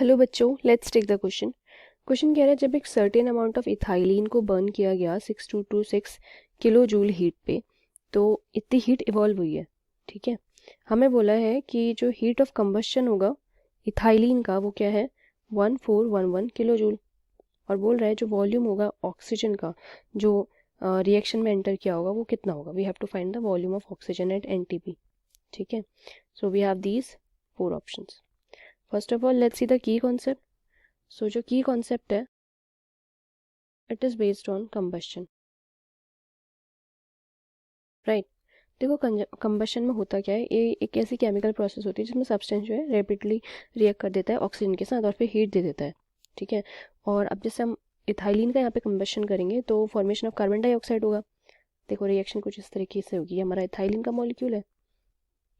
Hello बच्चों, let's take the question. Question कह रहा है जब एक सर्टेन अमाउंट ऑफ इथाइलिन को बर्न किया गया 6226 किलो जूल हीट पे, तो इतनी हीट इवॉल्व हुई है। ठीक है, हमें बोला है कि जो हीट ऑफ कंबशन होगा इथाइलिन का वो क्या है 1411 किलो जूल, और बोल रहा है जो वॉल्यूम होगा ऑक्सीजन का जो रिएक्शन में एंटर किया होगा वो कितना होगा। We have to find the volume of oxygen at NTP. ठीक है, so we have these 4 options. First of all let's see the key concept. So जो की कॉन्सेप्ट है it is based on combustion, right. देखो combustion में होता क्या है, ये एक ऐसी केमिकल प्रोसेस होती है जिसमें सब्सटेंस जो है रैपिडली रिएक्ट कर देता है ऑक्सीजन के साथ और फिर हीट दे देता है। ठीक है, और अब जैसे हम इथाइलिन का यहाँ पे कंबशन करेंगे तो फॉर्मेशन ऑफ कार्बन डाइऑक्साइड होगा। देखो रिएक्शन कुछ इस तरीके से होगी, हमारा इथाइलिन का मॉलिक्यूल है,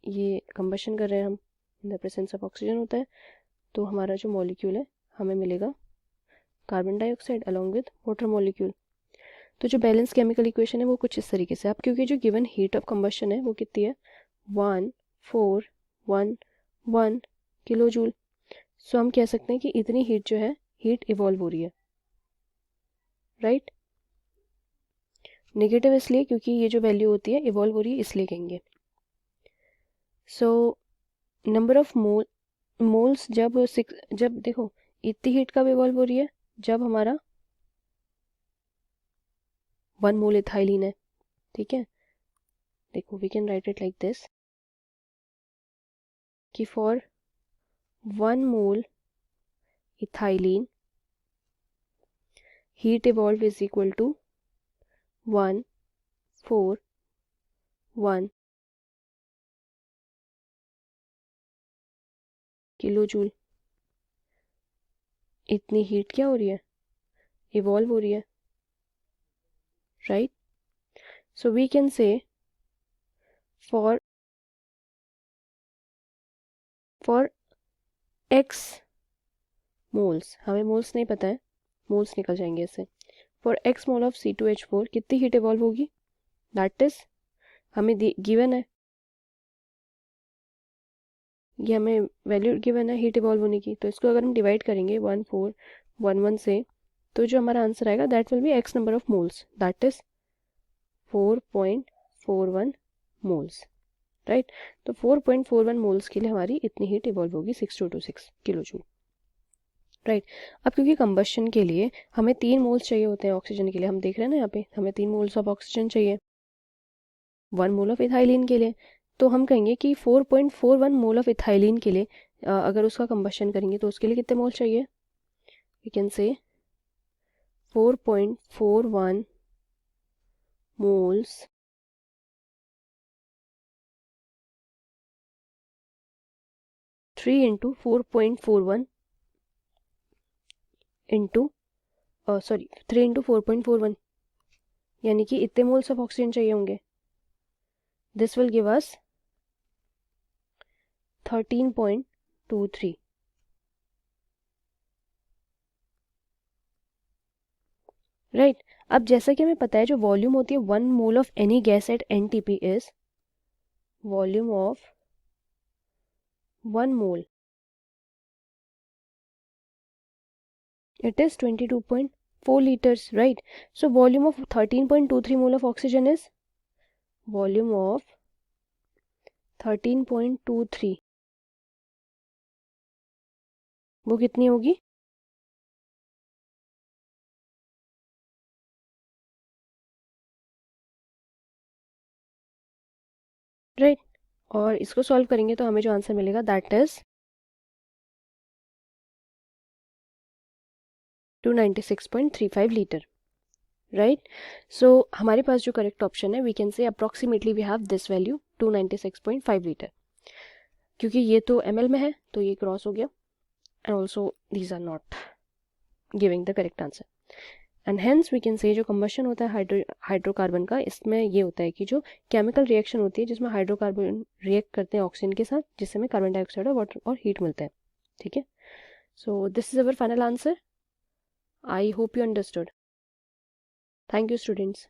ये कंबशन कर रहे हैं हम, in the presence of oxygen होता है, तो हमारा जो मॉलिक्यूल है हमें मिलेगा carbon dioxide along with water molecule. तो जो बैलेंस केमिकल इक्वेशन है वो कुछ इस तरीके से, अब क्योंकि जो गिवन हीट ऑफ कंबशन है वो कितनी है 1411 किलो जूल, सो हम कह सकते हैं कि इतनी हीट जो है हीट इवॉल्व हो रही है, राइट। नेगेटिव इसलिए क्योंकि ये जो वैल्यू होती है इवॉल्व हो रही है इसलिए कहेंगे। सो नंबर ऑफ मोल्स जब देखो इतनी हीट कब इवॉल्व हो रही है जब हमारा 1 मोल इथाइलिन है। ठीक है, देखो we can write it like this कि for 1 mole ethylene heat evolved is equal to 141 kilo joule. इतनी हीट क्या हो रही है इवॉल्व हो रही है, right. So we can say for x moles, हमें मोल्स नहीं पता है, मोल्स निकल जाएंगे इससे। For x mole of C2H4 कितनी हीट इवॉल्व होगी, दैट इज हमें गिवन है, ये हमें वैल्यू गिवन है हीट इवॉल्व होने की। तो इसको अगर हम डिवाइड करेंगे 1411 से, तो जो हमारा आंसर आएगा that will be x number of moles, that is 4.41 moles, right. तो 4.41 मोल्स के लिए हमारी इतनी हीट इवॉल्व होगी 6226 किलो जूल, राइट। अब क्योंकि कंबशन के लिए हमें 3 मोल्स चाहिए होते हैं ऑक्सीजन के लिए, हम देख रहे हैं ना यहाँ पे हमें 3 मोल्स ऑफ ऑक्सीजन चाहिए 1 मोल ऑफ इथाइलिन के लिए, तो हम कहेंगे कि 4.41 मोल ऑफ इथाइलिन के लिए अगर उसका कंबशन करेंगे तो उसके लिए कितने मोल चाहिए, we can say 4.41 moles three into 4.41 into 3 into 4.41, यानी कि इतने मोल्स ऑफ ऑक्सीजन चाहिए होंगे। This will give us 13.23, right. अब जैसा कि हमें पता है जो वॉल्यूम होती है 1 mole of any gas at NTP is volume of 1 mole, it is 22.4 liters, right. So volume of 13.23 mole of oxygen is volume of 13.23, वो कितनी होगी, राइट। और इसको सॉल्व करेंगे तो हमें जो आंसर मिलेगा that is 296.35 litre, right. So हमारे पास जो करेक्ट ऑप्शन है we can say approximately we have this value 296.5 litre, क्योंकि ये तो ml में है तो ये क्रॉस हो गया, and also these are not giving the correct answer, and hence we can say जो कंबशन होता है हाइड्रोकार्बन का, इसमें ये होता है कि जो केमिकल रिएक्शन होती है जिसमें हाइड्रोकार्बन रिएक्ट करते हैं ऑक्सीजन के साथ, जिससे हमें कार्बन डाइऑक्साइड और वाटर और हीट मिलता है। ठीक है, so this is our final answer. I hope you understood. Thank you students.